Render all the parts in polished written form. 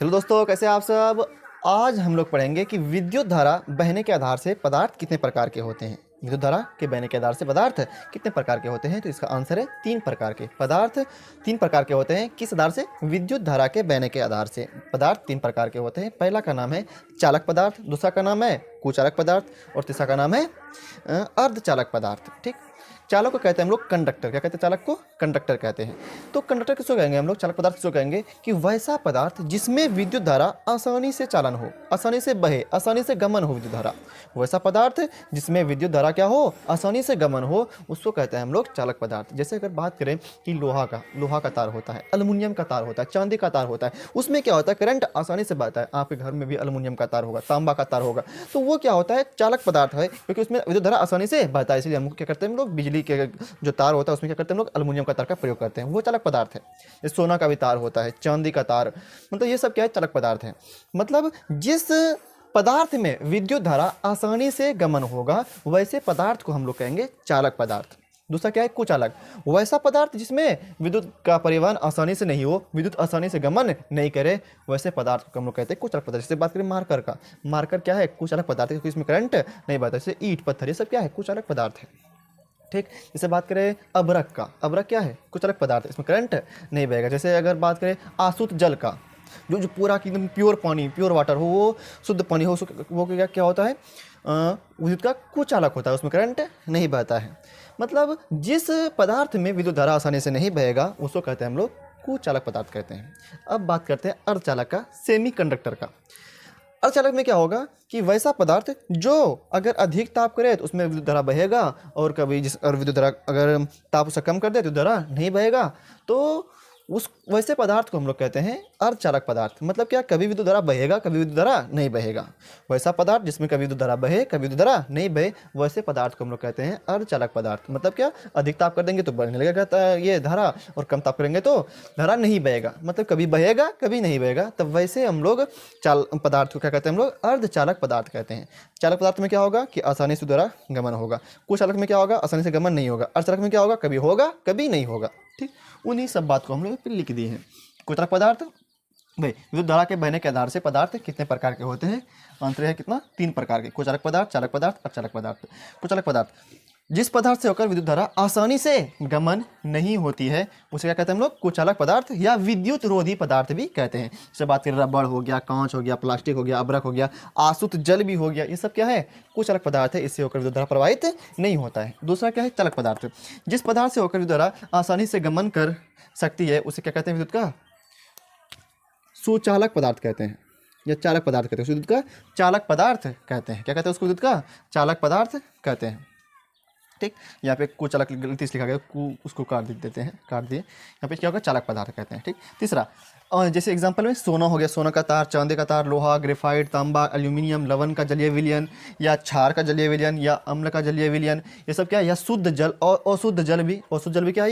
Hello दोस्तों, कैसे आप सब। आज हम लोग पढ़ेंगे कि विद्युत धारा बहने के आधार से पदार्थ कितने प्रकार के होते हैं। विद्युत धारा के बहने के आधार से पदार्थ कितने प्रकार के होते हैं, तो इसका आंसर है 3 प्रकार के। पदार्थ 3 प्रकार के होते हैं। किस आधार से? विद्युत धारा के बहने के आधार से पदार्थ 3 प्रकार के होते हैं। पहला का नाम है चालक पदार्थ, दूसरा का नाम है कुचालक पदार्थ और तीसरा का नाम है अर्धचालक पदार्थ। ठीक, चालक को कहते हैं हम लोग कंडक्टर। क्या कहते हैं? चालक को कंडक्टर कहते हैं। तो कंडक्टर किसको कहेंगे हम लोग? चालक पदार्थ किसको कहेंगे? कि वैसा पदार्थ जिसमें विद्युत धारा आसानी से चालन हो, आसानी से बहे, आसानी से गमन हो विद्युत धारा। वैसा पदार्थ जिसमें विद्युत धारा क्या हो, आसानी से गमन हो, उसको कहते हैं हम लोग चालक पदार्थ। जैसे अगर बात करें कि लोहा का तार होता है, एल्युमिनियम का तार होता है, चांदी का तार होता है, उसमें क्या होता है? करंट आसानी से बहता है। आपके घर में भी एल्युमिनियम का तार होगा, तांबा का तार होगा, तो वो क्या होता है? चालक पदार्थ है, क्योंकि उसमें विद्युत धारा आसानी से बहता है। इसलिए हम क्या करते हैं? हम लोग बिजली के जो तार होता है उसमें क्या करते हैं? हम लोग एल्युमिनियम का तार का प्रयोग करते हैं, वो चालक पदार्थ है। जैसे सोना का भी तार होता है, चांदी का तार, मतलब ये सब क्या है? चालक पदार्थ है। मतलब जिस पदार्थ में विद्युत धारा आसानी से गमन होगा वैसे पदार्थ को हम लोग कहेंगे चालक पदार्थ। दूसरा क्या है? कुचालक। वैसा पदार्थ जिसमें विद्युत का परिवहन आसानी से नहीं हो, विद्युत आसानी से गमन नहीं करे, वैसे पदार्थ को हम लोग कहते हैं कुचालक पदार्थ। जैसे बात करें मार्कर का, मार्कर क्या है? कुचालक पदार्थ है, क्योंकि इसमें करंट नहीं बहता। जैसे ईंट पत्थर, ये सब क्या है? कुचालक पदार्थ है। ठीक, जैसे बात करें अभ्रक का, अभ्रक क्या है? कुचालक पदार्थ, इसमें करंट नहीं बहेगा। जैसे अगर बात करें आसुत जल का, जो पूरा एकदम प्योर पानी, प्योर वाटर हो, वो शुद्ध पानी हो, वो क्या होता है? विद्युत का कुचालक होता है, उसमें करंट नहीं बहता है। मतलब जिस पदार्थ में विद्युत धारा आसानी से नहीं बहेगा उसको कहते हैं हम लोग कुचालक पदार्थ कहते हैं। अब बात करते हैं अर्धचालक का, सेमी कंडक्टर का। अर्धचालक में क्या होगा? कि वैसा पदार्थ जो अगर अधिक ताप करे तो उसमें विद्युत धारा बहेगा, और कभी विद्युत धारा अगर ताप उसे कम कर दे तो धारा नहीं बहेगा। तो उस वैसे पदार्थ को हम लोग कहते हैं अर्धचालक पदार्थ। मतलब क्या? कभी विद्युत धारा बहेगा, कभी विद्युत धारा नहीं बहेगा। वैसा पदार्थ जिसमें कभी विद्युत धारा बहे, कभी विद्युत धारा नहीं बहे, वैसे पदार्थ को हम लोग कहते हैं अर्धचालक पदार्थ। मतलब क्या? अधिक ताप कर देंगे तो बढ़ने लगेगा ये धारा, और कम ताप करेंगे तो धारा नहीं बहेगा। मतलब कभी बहेगा, कभी नहीं बहेगा। तब वैसे हम लोग पदार्थ को क्या कहते हैं? हम लोग अर्धचालक पदार्थ कहते हैं। चालक पदार्थ में क्या होगा? कि आसानी से द्वारा गमन होगा। कुचालक में क्या होगा? आसानी से गमन नहीं होगा। अर्धचालक में क्या होगा? कभी होगा, कभी नहीं होगा। ठीक, उन्हीं सब बात को हम लोग लिख दिए हैं। कुचालक पदार्थ भाई, विद्युत धारा के बहने के आधार से पदार्थ कितने प्रकार के होते हैं? आंसर है कितना? 3 प्रकार के। कुचालक पदार्थ, चालक पदार्थ, अर्धचालक पदार्थ। कुचालक पदार्थ जिस पदार्थ से होकर विद्युत धारा आसानी से गमन नहीं होती है उसे क्या कहते हैं हम लोग? कुचालक पदार्थ या विद्युत रोधी पदार्थ भी कहते हैं। जैसे बात करें रबड़ हो गया, कांच हो गया, प्लास्टिक हो गया, अभ्रक हो गया, आसुत जल भी हो गया, ये सब क्या है? कुचालक पदार्थ है। इससे होकर विद्युत धारा प्रवाहित नहीं होता है। दूसरा क्या है? चालक पदार्थ। जिस पदार्थ से होकर विद्युत धारा आसानी से गमन कर सकती है उसे क्या कहते हैं? विद्युत का सुचालक पदार्थ कहते हैं, या चालक पदार्थ कहते हैं। विद्युत का चालक पदार्थ कहते हैं। क्या कहते हैं उसको? विद्युत का चालक पदार्थ कहते हैं। ठीक, यहाँ पे कुचालक गलती से लिखा गया, उसको काट देते हैं, काट दिए। यहाँ पे क्या होगा? चालक पदार्थ कहते हैं। ठीक, तीसरा जैसे एग्जांपल में सोना हो गया, सोना का तार, चांदी का तार, लोहा, ग्रेफाइट, तांबा, एल्यूमिनियम, लवण का जलीय विलयन, या क्षार का जलीय विलयन, या अम्ल का जलीय विलयन, ये सब क्या है? या शुद्ध जल और अशुद्ध जल भी। अशुद्ध जल भी क्या है?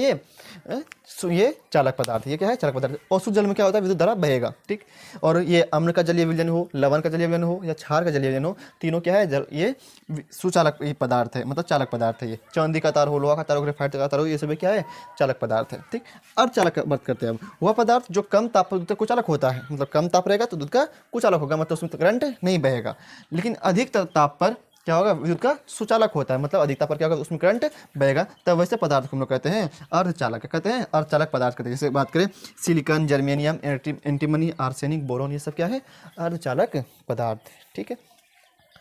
ये चालक पदार्थ। ये क्या है? चालक पदार्थ। अशुद्ध जल में क्या होता है? विद्युत धारा बहेगा। ठीक, और ये अम्ल का जलीय विलयन हो, लवण का जलीय विलयन हो, या क्षार का जलीय विलयन हो, तीनों क्या है? जल, ये सुचालक पदार्थ है, मतलब चालक पदार्थ है। ये चांदी का तार हो, लोहा का तार हो, ग्रेफाइट का तार हो, ये सब क्या है? चालक पदार्थ है। ठीक, अर्धचालक बात करते हैं अब। वह पदार्थ जो कम ताप पर दूध का कुचालक होता है, मतलब कम ताप रहेगा तो दूध का कुचालक होगा, मतलब उसमें करंट नहीं बहेगा। लेकिन अधिक ताप पर क्या होगा? विद्युत का सुचालक होता है, मतलब अधिकता पर क्या होगा? उसमें करंट बहेगा। तब वैसे पदार्थ को हम लोग कहते हैं अर्धचालक। कहते हैं अर्धचालक पदार्थ कहते हैं। जैसे बात करें silicon, germanium, antimony, arsenic, boron, ये सब क्या है? अर्धचालक पदार्थ। ठीक है,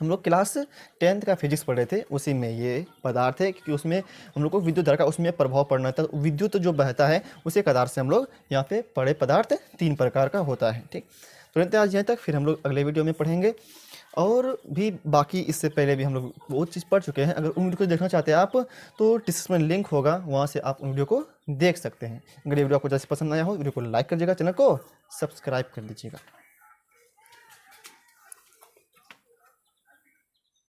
हम लोग क्लास 10th का फिजिक्स पढ़ रहे थे, उसी में ये पदार्थ है, क्योंकि उसमें हम लोग को विद्युत धारा का उसमें प्रभाव पड़ना था। विद्युत जो बहता है उसी के आधार से हम लोग यहाँ पे पढ़े पदार्थ 3 प्रकार का होता है। ठीक, तो आज यहाँ तक, फिर हम लोग अगले वीडियो में पढ़ेंगे। और भी बाकी इससे पहले भी हम लोग बहुत चीज़ पढ़ चुके हैं। अगर उन वीडियो को देखना चाहते हैं आप तो डिस्क्रिप्शन में लिंक होगा, वहाँ से आप उन वीडियो को देख सकते हैं। अगर ये वीडियो आपको जैसे पसंद आया हो, वीडियो को लाइक कर दीजिएगा, चैनल को सब्सक्राइब कर दीजिएगा।